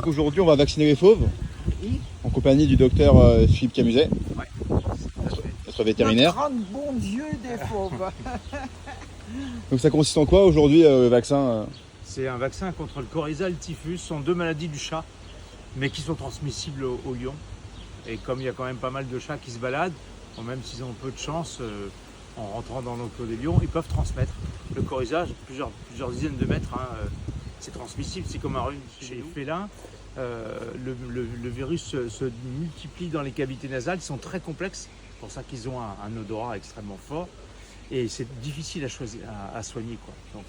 Donc aujourd'hui, on va vacciner les fauves en compagnie du docteur Philippe Camuset, notre vétérinaire. Notre bon Dieu des fauves. Donc ça consiste en quoi aujourd'hui le vaccin C'est un vaccin contre le coryza et le typhus. Ce sont deux maladies du chat, mais qui sont transmissibles au lion. Et comme il y a quand même pas mal de chats qui se baladent, même s'ils ont peu de chance, en rentrant dans l'enclos des lions, ils peuvent transmettre le coryza, plusieurs dizaines de mètres. C'est transmissible, c'est comme un rhume chez les félins. Le virus se multiplie dans les cavités nasales, qui sont très complexes, c'est pour ça qu'ils ont un odorat extrêmement fort. Et c'est difficile à soigner, quoi. Donc,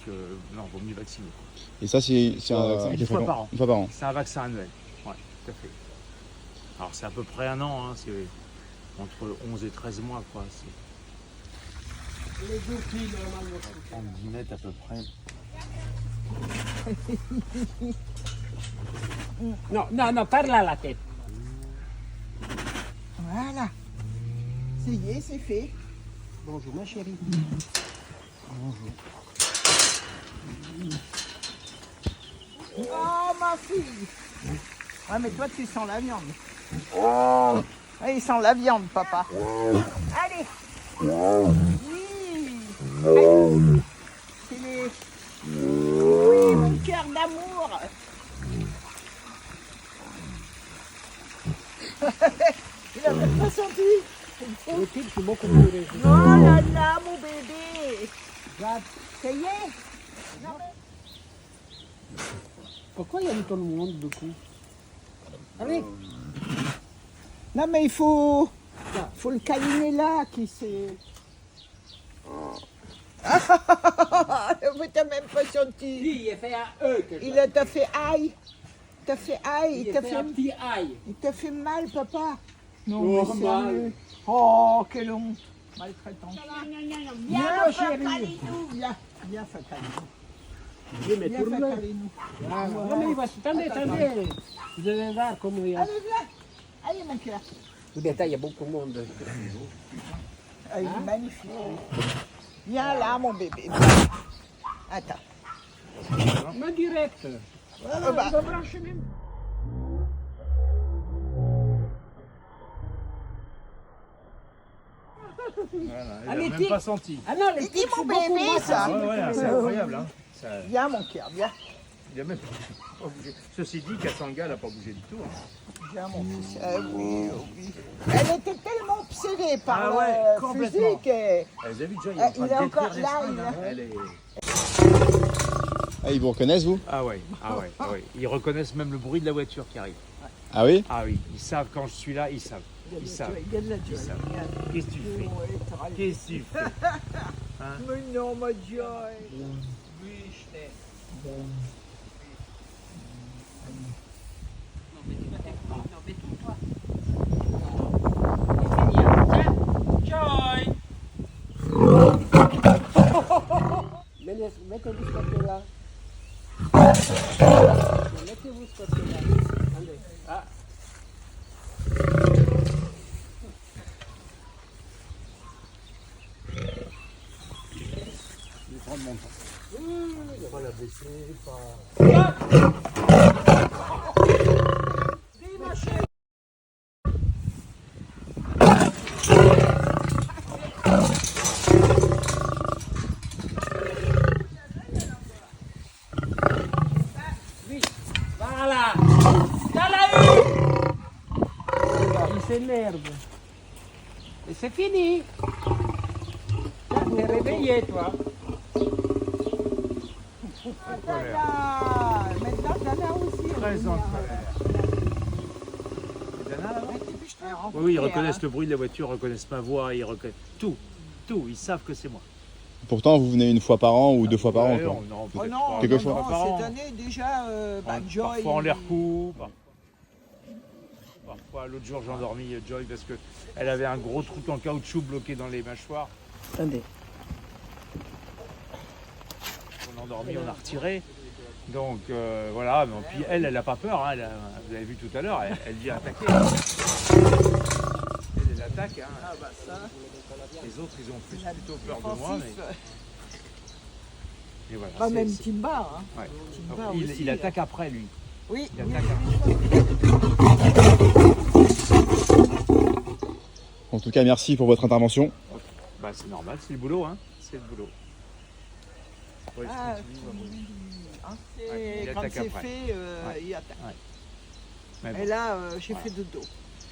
non, il vaut mieux vacciner, quoi. Et ça, c'est un vaccin une fois par an. Une fois par an. C'est un vaccin annuel. Ouais, tout à fait. Alors, c'est à peu près un an, c'est entre 11 et 13 mois, quoi. Les deux filles, normalement. 10 mètres à peu près. Non, par là la tête. Voilà. Ça y est, c'est fait. Bonjour ma chérie. Bonjour. Oh, ma fille. Ah, mais toi, tu sens la viande. Ah, il sent la viande, papa. Allez. Oui. Allez. C'est les... Oui, mon cœur d'amour. Il a même pas senti. Le type, c'est beaucoup plus Oh là là, mon bébé. Ça y est. Non, mais... Pourquoi il y a tout le monde beaucoup? Allez. Non, mais il faut le câliner là, qui c'est... Mais t'as même pas senti. Lui, il a fait un E. Il t'a fait aïe. T'as fait aïe. Il a fait un petit aïe. Il t'a fait mal, papa. Non, Oh, mais mal. sérieux. Oh, quelle honte. Maltraitant. Viens, ma chérie. Viens, Fatalinou. Oui, mais Viens, pour le... Fatalinou. Non, mais il va... Attendez. Vous allez voir comment il y a... Allez, viens. Allez, mon cœur. Au détail, il y a beaucoup de monde. Ah, il est magnifique. Viens là, mon bébé. Viens. Attends. Mais direct. Voilà, Il va brancher même. Voilà, il Allez, n'a même tic. pas senti. Ah non, les Il dit types, mon c'est beaucoup bébé, moins ça. Ouais, ouais, c'est incroyable, hein. Ça, Viens, mon cœur, viens. il a même pas bougé. Ceci dit, Kassanga n'a pas bougé du tout. Viens, mon fils. Oui, oui. Elle était tellement obsédée par Ah ouais, le complètement. physique. Et... Vous avez vu, déjà, il Ah, est en il train est de encore détruire là, l'Espagne, il hein. a- Elle est... Ah, ils vous reconnaissent, vous Ah ouais. Ils reconnaissent même le bruit de la voiture qui arrive. Ah oui? Ah oui, ils savent quand je suis là, ils savent. Ils savent. Il y a de la joie. Ils savent. Qu'est-ce que tu fais? Qu'est-ce que tu fais? Mais non, ma joie. Mettez-vous ce côté-là. Mettez-vous ce côté-là. Allez. Ah. Je vais prendre mon temps. Il va pas la baisser, pas... Oui, voilà. T'as la eu. Il s'énerve. Et c'est fini. T'es réveillé, toi. Dana. Maintenant, Dana aussi. Très en colère. Dana, là-bas? Oui, ils reconnaissent le bruit de la voiture, ils reconnaissent ma voix, ils reconnaissent tout. Tout, ils savent que c'est moi. Pourtant, vous venez une fois par an ou deux fois par an, Ouais, quoi. non, Oh peut-être non, pas. Quelques fois. Par an. cette année déjà, Joy. Parfois on les recoupe. Parfois, l'autre jour, j'ai endormi Joy parce qu'elle avait un gros truc en caoutchouc bloqué dans les mâchoires. Attendez. On a endormi, on a retiré. Donc voilà, mais puis elle n'a pas peur. Hein. Vous l'avez vu tout à l'heure, elle vient attaquer. Elle attaque. Hein. Ah bah ça, Les autres, ils ont plutôt peur de moi. Mais... Et voilà, bah, c'est- même c'est- Timba. Hein. ouais. Timba Donc, aussi, il attaque après, lui. Oui, Il oui, attaque En tout cas, merci pour votre intervention. Bah, c'est normal, c'est le boulot, hein. C'est le boulot. Ouais, Ah, je continue, hein, Ouais, il quand attaque c'est après. fait, Ouais. il attaque. Mais bon. Et là, j'ai Voilà. fait de dos.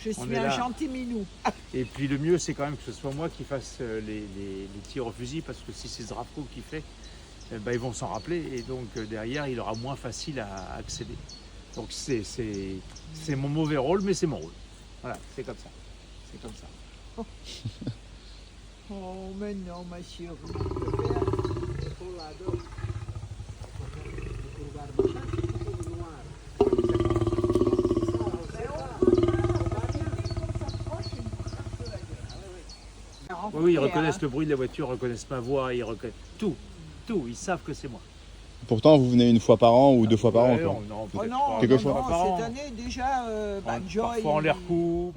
Je On suis est un là. gentil minou. Et puis le mieux, c'est quand même que ce soit moi qui fasse les tirs au fusil, parce que si c'est Zdravko qui fait, bah, ils vont s'en rappeler, et donc derrière, il aura moins facile à accéder. Donc c'est mon mauvais rôle, mais c'est mon rôle. Voilà, c'est comme ça. C'est comme ça. Oh, mais non, ma chérie. Oui, oui, ils reconnaissent le bruit de la voiture, ils reconnaissent ma voix, ils reconnaissent tout. Tout, ils savent que c'est moi. Pourtant, vous venez une fois par an ou deux fois par an, Ouais, quoi. non, Oh peut-être non, pas. Quelquefois. non, Par an. cette année déjà, Joy. Parfois on les recoupe.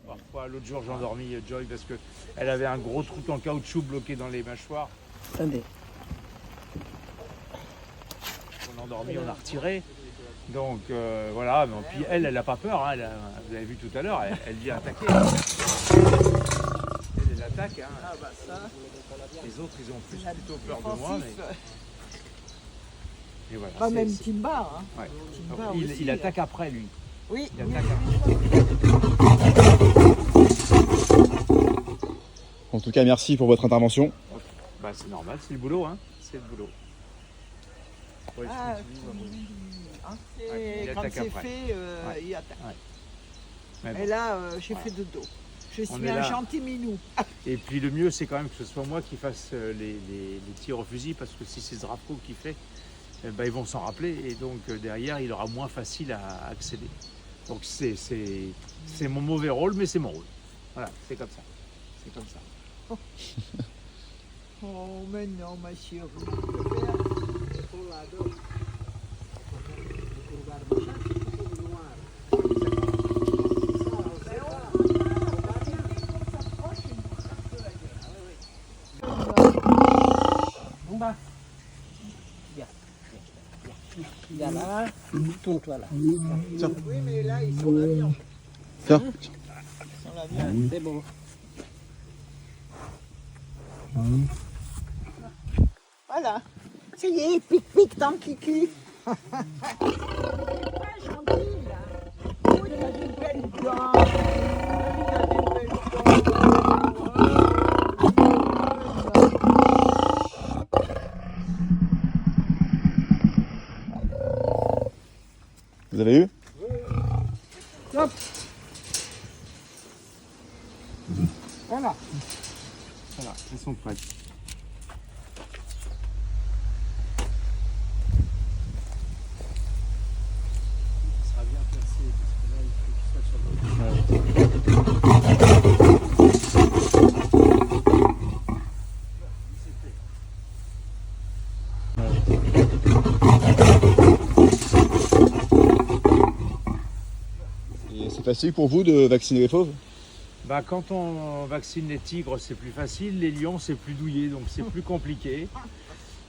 Parfois, l'autre jour, j'ai endormi Joy parce qu'elle avait un gros truc en caoutchouc bloqué dans les mâchoires. Attendez. On a endormi, on a retiré. Donc voilà, mais puis elle n'a pas peur. Hein. Vous avez vu tout à l'heure, elle vient attaquer. Elle attaque. Hein. Ah bah ça, Les autres, ils ont plus la plutôt peur de moi. défensif. Mais voilà, Pas c'est- même c'est- Timba. Hein. ouais. Timba Donc, il aussi, attaque après, lui. Oui, Il oui, attaque oui. En tout cas, merci pour votre intervention. Bah, c'est normal, c'est le boulot. Hein. C'est le boulot. Ouais, je Ah, continue. hein, Ouais, il quand attaque c'est après. fait, Ouais. il attaque. Mais bon. Et là, j'ai Voilà. fait de dos. Je On suis est un là. gentil minou. Et puis le mieux, c'est quand même que ce soit moi qui fasse les tirs au fusil, parce que si c'est Zdravko qui fait, bah, ils vont s'en rappeler, et donc derrière, il aura moins facile à accéder. Donc c'est mon mauvais rôle, mais c'est mon rôle. Voilà, c'est comme ça. C'est comme ça. Oh, mais non, ma chérie. En bas. Viens. Viens là. Tourne-toi là. Oui, mais là, ils sont l'avion. Tiens. Ils sont l'avion. C'est bon. Voilà. Ça y est, pique-pique dans le kiki. Ah, gentil, là. Oh, il a des belles dents. Il a des belles Vous avez eu? Hop. Voilà. Voilà, elles sont prêtes. Ça sera bien placé, parce que là, il faut qu'il soit sur le Et c'est facile pour vous de vacciner les fauves? Bah, quand on vaccine les tigres, c'est plus facile, les lions, c'est plus douillet, donc c'est plus compliqué.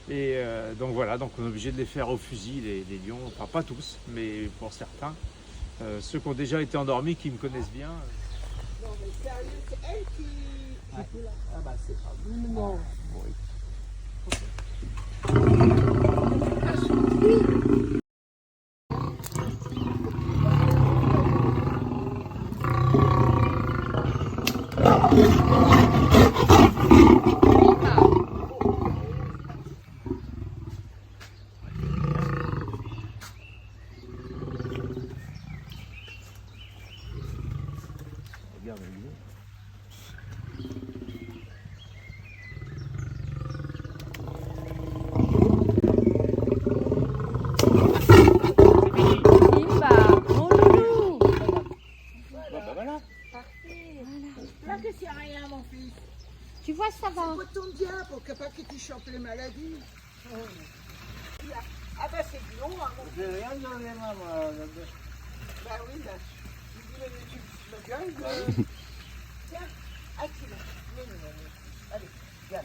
Et donc voilà, donc on est obligé de les faire au fusil, les lions, enfin pas tous, mais pour certains. Ceux qui ont déjà été endormis, qui me connaissent bien. Non, mais sérieux, c'est elle qui... Ah bah c'est pas Non. Regarde, lui. Simba, mon loulou. Bah voilà. Là, que c'est rien, mon fils. Tu vois, ça va. Faut ton bien pour que pas que tu chopes les maladies. Ah bah c'est long, hein, mon fils. J'ai rien donné, maman. Bah oui, bah, tu me gueules. Tiens, ah tu l'as. Allez, viens.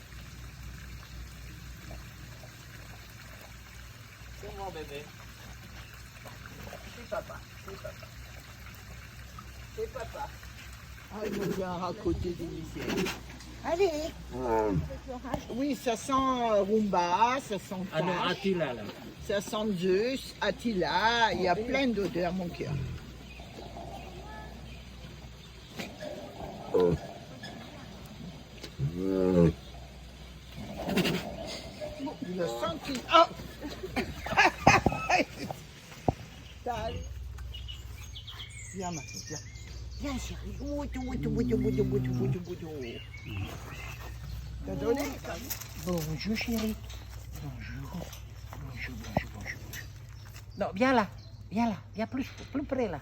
C'est mon bébé. papa, c'est papa. C'est papa. Ah, il me vient raconter des misères. Allez. Oui, ça sent Roomba, ça sent Ah non, Tash, Attila là. ça sent Zeus, Attila, il y a plein d'odeurs, mon cœur. Le sang qui... Oh. Viens, ma fille, viens. Viens, chérie. T'as donné? Bonjour chérie. Bonjour. Non, viens là. Viens plus près là.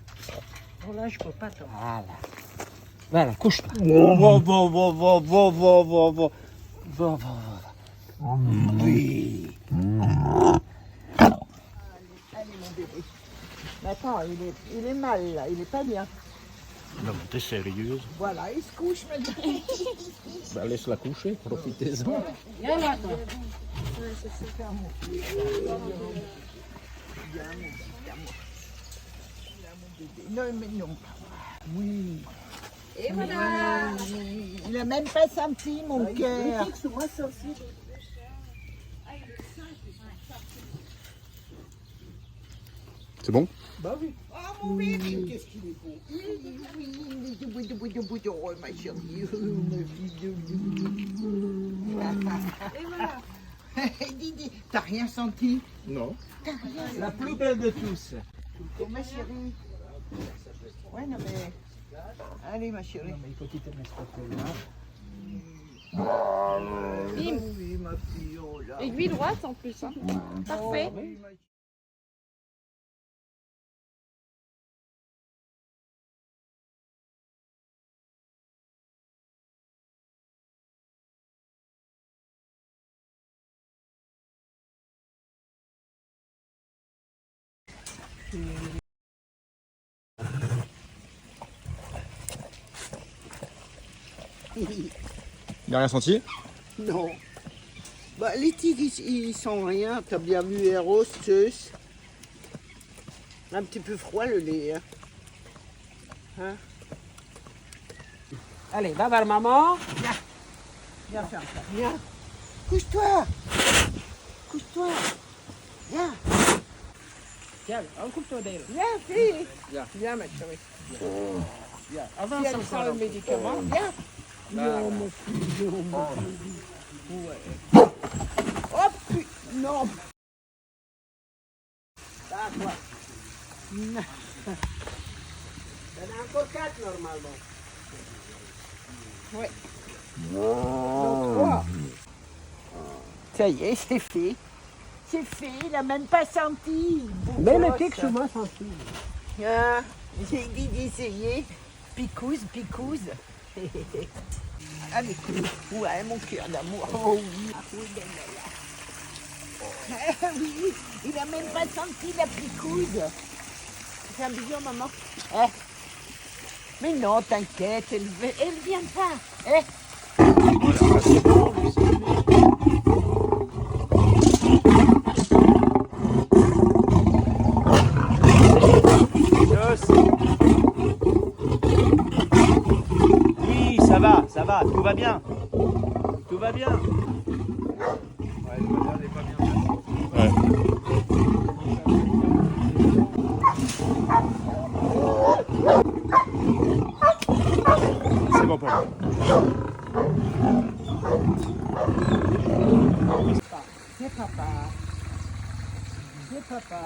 Oh là, je peux pas te... Voilà, couche-toi. Oui. Allez, mon bébé. Mais attends, il est mal là, il est pas bien. Non, mais t'es sérieuse? Voilà, il se couche maintenant. Bah, laisse-la coucher, profitez-en. Viens là, toi. Non, mais non, pas moi. Oui. Et voilà. Il a même pas senti mon cœur. C'est bon? Bah oui. Oh mon bébé, qu'est-ce qu'il est beau. Oui, oh ma chérie, ma fille de Et voilà. Didi, t'as rien senti? Non. La plus belle de tous. Oh ma chérie. Ouais, non mais... Allez ma chérie. Mais il faut qu'il te mette pas là. Oui, ma fille, oh là. Aiguille droite en plus. Hein. Parfait. Il n'a rien senti? Non. Bah, les tigres, ils sont rien. T'as bien vu Eros, Zeus. Un petit peu froid le lait. Hein? Allez, va vers maman. Viens faire ça. Viens. Couche-toi. Couche-toi. Viens. Tiens, occupe-toi d'elle. Viens, fille. Viens. Viens, ma chérie. Viens. Si Avance elle sent encore. le médicament, viens. Non, mon fille, mon fille. Ouais. Oh, putain, non. Ah, toi. Non. Il y en a encore 4 normalement. Ouais. Donc, toi. Ça y est, c'est fait. C'est fait, il n'a même pas senti. Mais le Beau tic, gosse. je m'en senti. Ah, j'ai dit d'essayer. Picouse. Allez, ouais, mon cœur d'amour. Oh oui, oui, là. Oui, il n'a même pas senti la picouse. C'est un bisou, maman. Eh. Mais non, t'inquiète, elle vient pas. Eh. Oui, ça va, tout va bien. Tout va bien. Ouais, le bazar n'est pas bien placé. Ouais. C'est bon pour moi. C'est papa. C'est papa.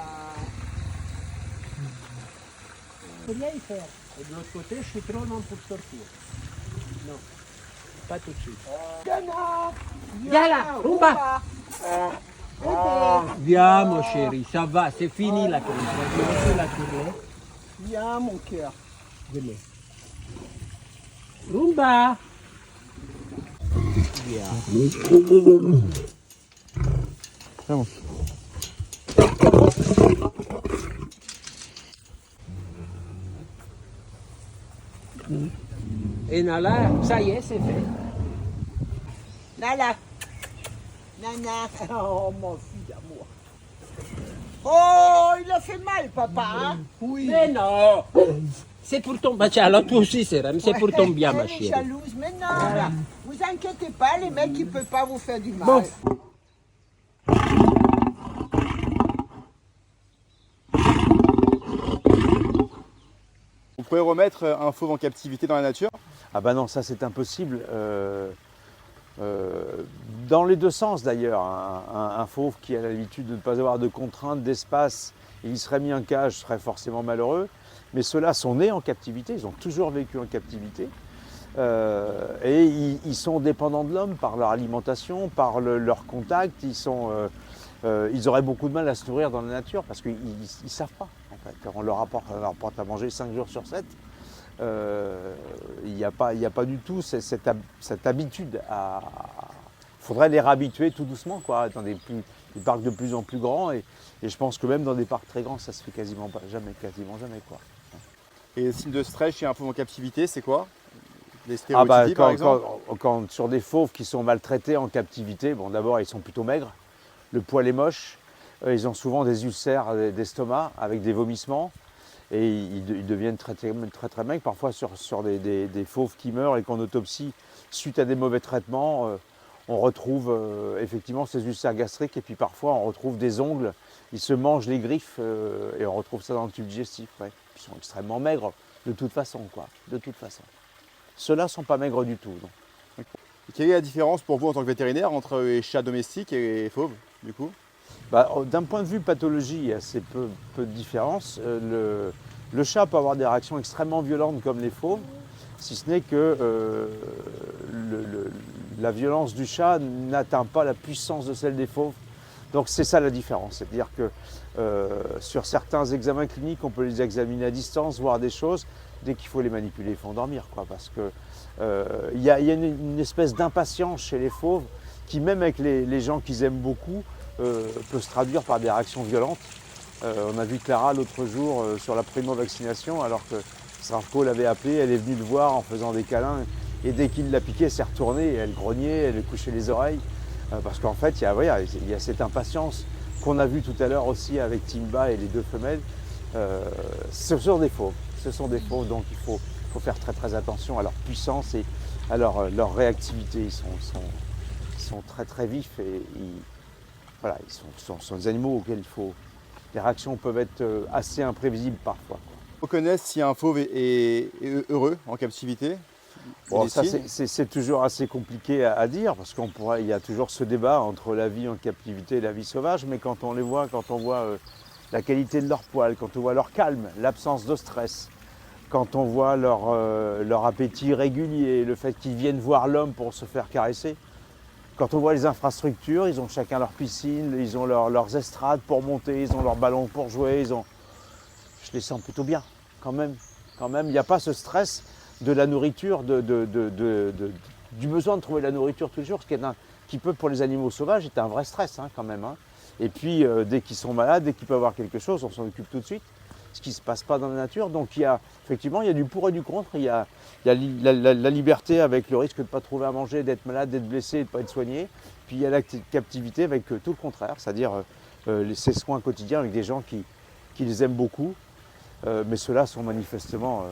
Faut bien y faire. Et de l'autre côté, je suis trop long pour sortir. Non, pas tout de suite. Viens là, Roomba. Viens, mon chéri, ça va, c'est fini la tournée. Je vais commencer la tournée. Viens, mon cœur. Venez. Roomba. Viens. Vraiment. Et Nala, ça y est, c'est fait. Nala. Nana. Oh, mon fils d'amour. Oh, il a fait mal, papa. Hein? Oui. Mais non, c'est pour ton... Bah, tiens, alors toi aussi, Sérém, c'est pour ton bien, ma Elle est chérie. jalouse, mais non, là, vous inquiétez pas, les mecs, ils ne peuvent pas vous faire du mal. Bon. Vous pouvez remettre un fauve en captivité dans la nature? Ah bah non, ça c'est impossible. Dans les deux sens d'ailleurs, un fauve qui a l'habitude de ne pas avoir de contraintes d'espace, il serait mis en cage, serait forcément malheureux. Mais ceux-là sont nés en captivité, ils ont toujours vécu en captivité. Et ils sont dépendants de l'homme par leur alimentation, par leur contact. Ils auraient beaucoup de mal à se nourrir dans la nature parce qu'ils ne savent pas. En fait. On leur apporte à manger 5 jours sur 7. Il n'y a pas du tout cette habitude à. Il faudrait les réhabituer tout doucement, quoi, dans des parcs de plus en plus grands. Et je pense que même dans des parcs très grands, ça se fait quasiment jamais, quoi. Et les signes de stress chez un fauve en captivité, c'est quoi? Les Ah bah, stéréotypies, par exemple? quand sur des fauves qui sont maltraités en captivité, bon d'abord ils sont plutôt maigres, le poil est moche, ils ont souvent des ulcères d'estomac avec des vomissements et ils deviennent très maigres. Parfois sur des fauves qui meurent et qu'on autopsie suite à des mauvais traitements, on retrouve effectivement ces ulcères gastriques et puis parfois on retrouve des ongles, ils se mangent les griffes et on retrouve ça dans le tube digestif. Ouais. Ils sont extrêmement maigres de toute façon, quoi, de toute façon. Ceux-là ne sont pas maigres du tout. Non. Et quelle est la différence pour vous en tant que vétérinaire entre les chats domestiques et les fauves, du coup? Bah, d'un point de vue pathologie, il y a assez peu de différence. Le chat peut avoir des réactions extrêmement violentes comme les fauves, si ce n'est que la violence du chat n'atteint pas la puissance de celle des fauves. Donc c'est ça la différence, c'est-à-dire que sur certains examens cliniques, on peut les examiner à distance, voir des choses. Dès qu'il faut les manipuler, il faut endormir, quoi, parce que il y a une espèce d'impatience chez les fauves qui, même avec les gens qu'ils aiment beaucoup, peut se traduire par des réactions violentes. On a vu Clara l'autre jour sur la primo-vaccination, alors que Sravko l'avait appelée, elle est venue le voir en faisant des câlins, et dès qu'il l'a piquée, elle s'est retournée, et elle grognait, elle couchait les oreilles, parce qu'en fait, il y a cette impatience qu'on a vue tout à l'heure aussi avec Timba et les deux femelles. Ce sont des fauves. Ce sont des fauves, donc il faut faire très très attention à leur puissance et à leur réactivité. Ils sont très très vifs et ils sont des animaux auxquels les réactions peuvent être assez imprévisibles parfois. On reconnaît si un fauve est heureux en captivité? Bon, ça c'est toujours assez compliqué à dire parce il y a toujours ce débat entre la vie en captivité et la vie sauvage, mais quand on les voit, quand on voit la qualité de leur poil, quand on voit leur calme, l'absence de stress, quand on voit leur appétit régulier, le fait qu'ils viennent voir l'homme pour se faire caresser, quand on voit les infrastructures, ils ont chacun leur piscine, ils ont leurs estrades pour monter, ils ont leurs ballons pour jouer, je les sens plutôt bien quand même. Il n'y a pas ce stress de la nourriture, du besoin de trouver la nourriture tous les jours, ce qui peut pour les animaux sauvages être un vrai stress quand même. Et puis dès qu'ils sont malades, dès qu'ils peuvent avoir quelque chose, on s'en occupe tout de suite, ce qui ne se passe pas dans la nature. Donc effectivement, il y a du pour et du contre. Il y a la liberté avec le risque de ne pas trouver à manger, d'être malade, d'être blessé, de ne pas être soigné. Puis il y a la captivité avec tout le contraire, c'est-à-dire ces soins quotidiens avec des gens qui les aiment beaucoup. Mais ceux-là sont manifestement